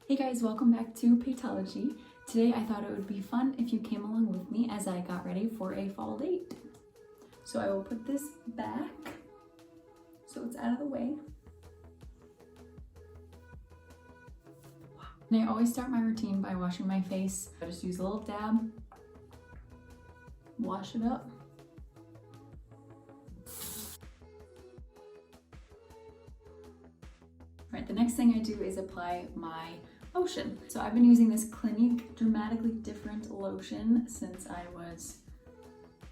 Hey guys, welcome back to Paitology. Today I thought it would be fun if you came along with me as I got ready for a fall date. So I will put this back so it's out of the way. And I always start my routine by washing my face. I just use a little dab, wash it up. Right, the next thing I do is apply my lotion. So I've been using this Clinique Dramatically Different lotion since I was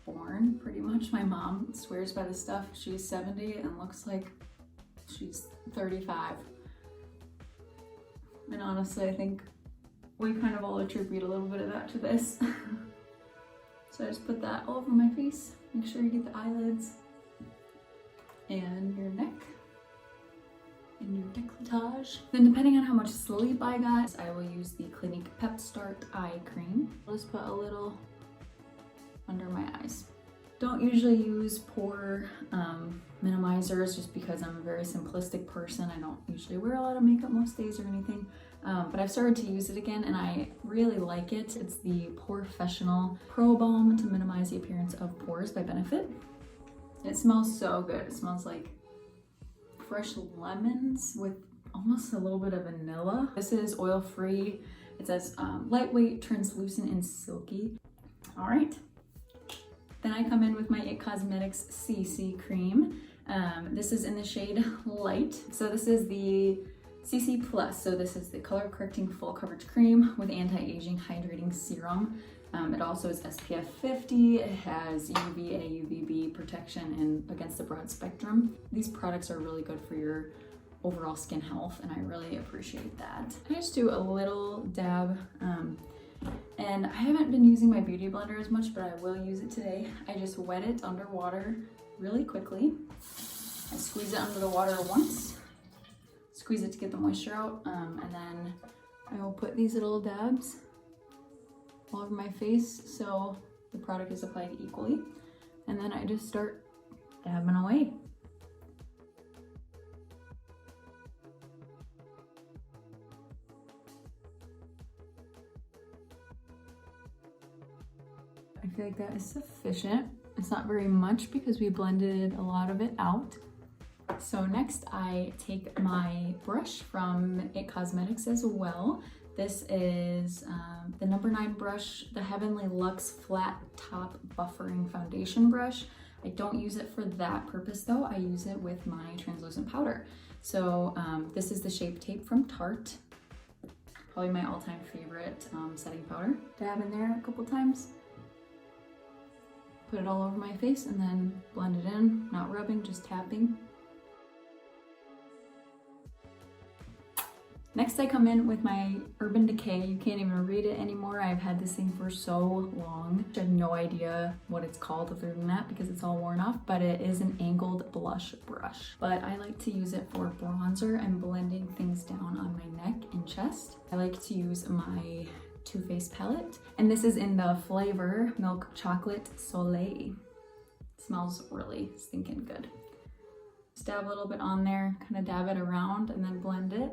born, pretty much. My mom swears by this stuff. She's 70 and looks like she's 35. And honestly, I think we kind of all attribute a little bit of that to this. So I just put that all over my face. Make sure you get the eyelids and your neck and your décolletage. Then depending on how much sleep I got, I will use the Clinique Pep-Start eye cream. I'll just put a little under my eyes. Don't usually use pore minimizers just because I'm a very simplistic person. I don't usually wear a lot of makeup most days or anything, but I've started to use it again and I really like it. It's the Porefessional Pro Balm to minimize the appearance of pores by Benefit. It smells so good. It smells like fresh lemons with almost a little bit of vanilla. This is oil-free. It says lightweight, translucent, and silky. All right. Then I come in with my Cosmetics CC cream. This is in the shade Light. So this is the CC Plus. So this is the color correcting full coverage cream with anti-aging hydrating serum. It also is SPF 50, it has UVA, UVB protection and against the broad spectrum. These products are really good for your overall skin health and I really appreciate that. I just do a little dab and I haven't been using my beauty blender as much, but I will use it today. I just wet it under water really quickly. I squeeze it under the water once, squeeze it to get the moisture out, and then I will put these little dabs all over my face so the product is applied equally, and then I just start dabbing away. I feel like that is sufficient. It's not very much because we blended a lot of it out. So next I take my brush from It Cosmetics as well. This is the number 9 brush, the Heavenly Luxe Flat Top Buffering Foundation brush. I don't use it for that purpose though. I use it with my translucent powder. So this is the Shape Tape from Tarte. Probably my all-time favorite setting powder. Dab in there a couple times. Put it all over my face and then blend it in. Not rubbing, just tapping. Next I come in with my Urban Decay. You can't even read it anymore. I've had this thing for so long. I have no idea what it's called other than that because it's all worn off, but it is an angled blush brush. But I like to use it for bronzer and blending things down on my neck and chest. I like to use my Too Faced palette, and this is in the flavor Milk Chocolate Soleil. It smells really stinking good. Just dab a little bit on there, kind of dab it around and then blend it.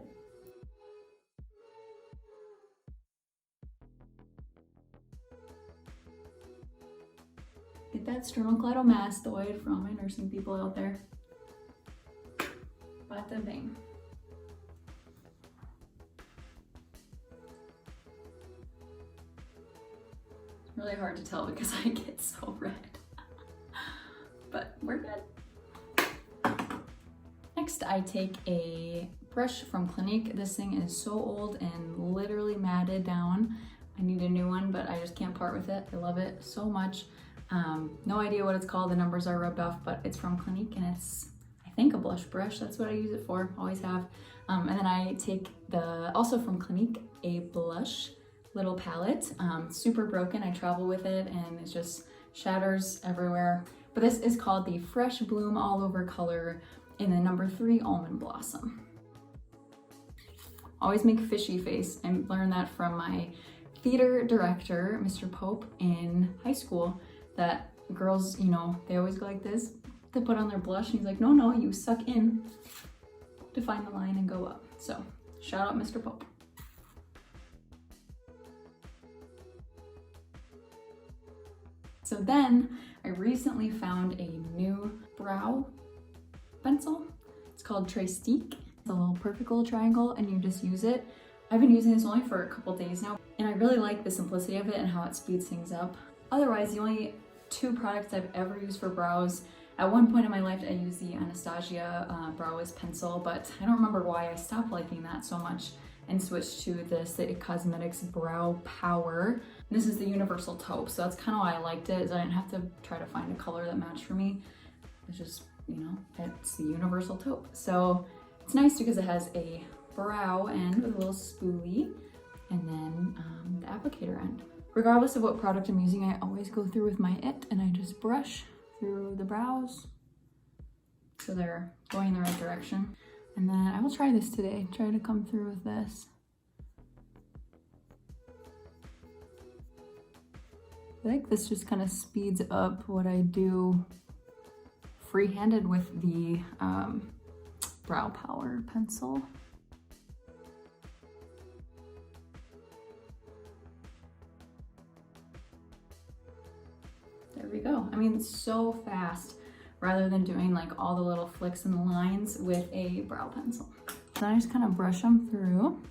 Get that sternocleidomastoid for all my nursing people out there. Bada bing. It's really hard to tell because I get so red. But we're good. Next, I take a brush from Clinique. This thing is so old and literally matted down. I need a new one, but I just can't part with it. I love it so much. No idea what it's called, the numbers are rubbed off, but it's from Clinique and it's, I think, a blush brush. That's what I use it for, always have. And then I take also from Clinique, a blush little palette. Super broken, I travel with it and it just shatters everywhere. But this is called the Fresh Bloom All Over color in the number 3 Almond Blossom. Always make fishy face. I learned that from my theater director, Mr. Pope, in high school. That girls, you know, they always go like this to put on their blush. And he's like, no, you suck in to find the line and go up. So shout out Mr. Pope. So then I recently found a new brow pencil. It's called Trestique. It's a little perfect little triangle and you just use it. I've been using this only for a couple days now and I really like the simplicity of it and how it speeds things up. Otherwise, the only two products I've ever used for brows, at one point in my life I used the Anastasia Brow Wiz pencil, but I don't remember why I stopped liking that so much and switched to this, the Cosmetics Brow Power. And this is the universal taupe, so that's kind of why I liked it, is I didn't have to try to find a color that matched for me. It's just, you know, it's the universal taupe. So it's nice because it has a brow end with a little spoolie and then the applicator end. Regardless of what product I'm using, I always go through with my it and I just brush through the brows so they're going in the right direction. And then I will try this today, try to come through with this. I think this just kind of speeds up what I do free-handed with the Brow Power pencil. There we go. I mean, it's so fast rather than doing like all the little flicks and lines with a brow pencil. So I just kind of brush them through.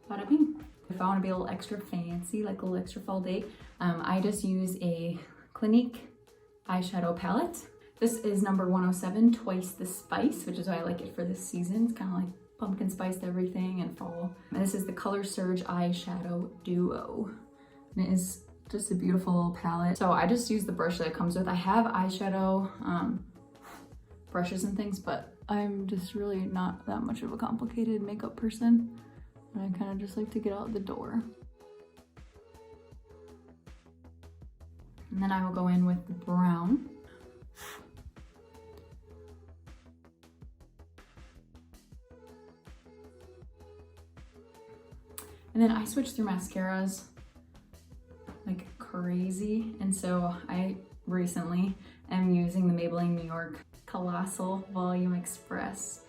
Bada bing. If I want to be a little extra fancy, like a little extra fall date, I just use a Clinique Eyeshadow palette. This is number 107, Twice the Spice, which is why I like it for this season. It's kind of like pumpkin spiced everything and fall. And this is the Color Surge Eyeshadow Duo. And it is just a beautiful little palette. So I just use the brush that it comes with. I have eyeshadow brushes and things, but I'm just really not that much of a complicated makeup person. And I kind of just like to get out the door. And then I will go in with the brown. And then I switch through mascaras like crazy. And so I recently am using the Maybelline New York Colossal Volume Express.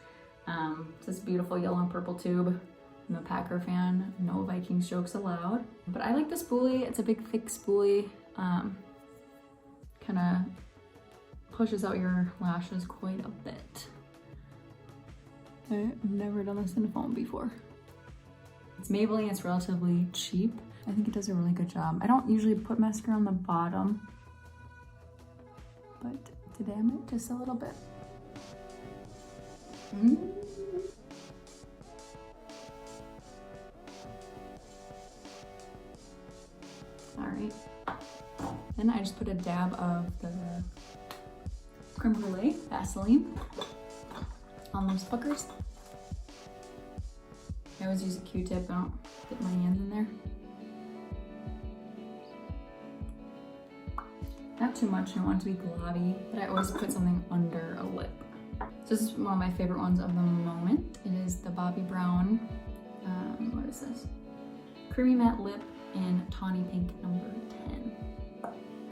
It's this beautiful yellow and purple tube. I'm a Packer fan, no Viking strokes allowed. But I like the spoolie, it's a big thick spoolie. Kind of pushes out your lashes quite a bit. I've never done this in a phone before. It's Maybelline, it's relatively cheap. I think it does a really good job. I don't usually put mascara on the bottom, but today I might just a little bit. All right, then I just put a dab of the creme brulee Vaseline on those fuckers. I always use a Q-tip, I don't get my hands in there. Not too much, I don't want it to be globby, but I always put something under a lip. So this is one of my favorite ones of the moment. It is the Bobbi Brown, what is this? Creamy Matte Lip in Tawny Pink number 10.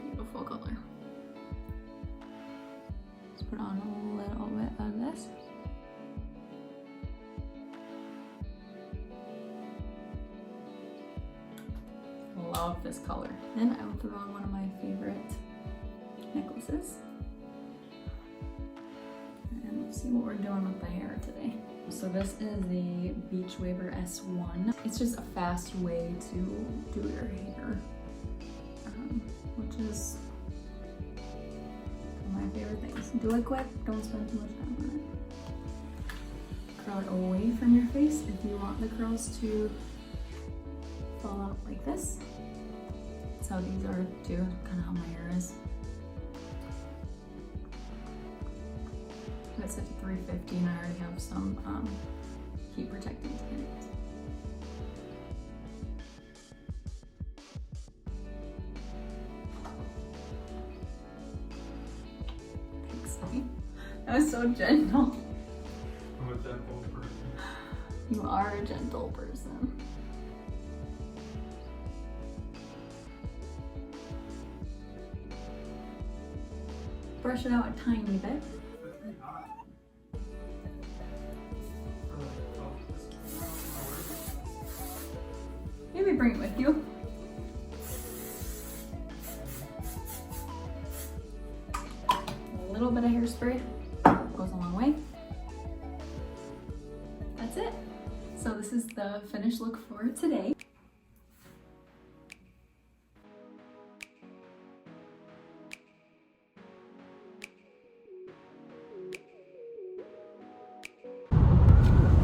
Beautiful color. Let's put on a little bit of this. Love this color. Then I will throw on one of my favorite necklaces. And let's see what we're doing with the hair today. So this is the Beach Waver S1. It's just a fast way to do your hair, which is one of my favorite things. Do it quick, don't spend too much time on it. Curl it away from your face if you want the curls to fall out like this. That's how these are too, kind of how my hair is. It's set to 350 and I already have some heat protectant in it. Thanks, honey. That was so gentle. I'm a gentle person. You are a gentle person. Brush it out a tiny bit. Maybe bring it with you. this is the finished look for today.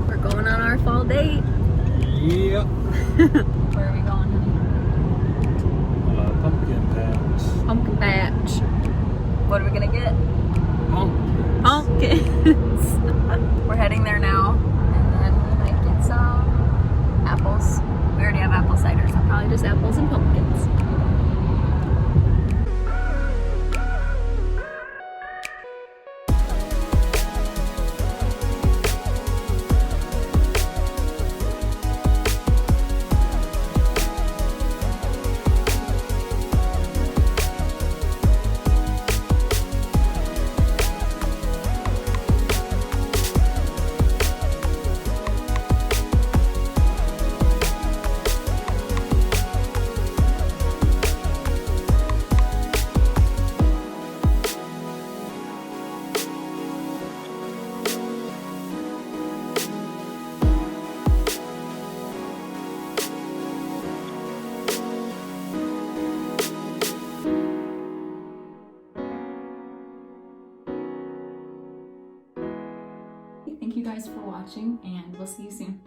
We're going on our fall date. Yep. Where are we going, honey? Pumpkin patch. Pumpkin patch. What are we gonna get? Pumpkins. Pumpkins. We're heading there now, and then we might get some apples. We already have apple cider, so probably just apples and pumpkins. Thank you guys for watching, and we'll see you soon.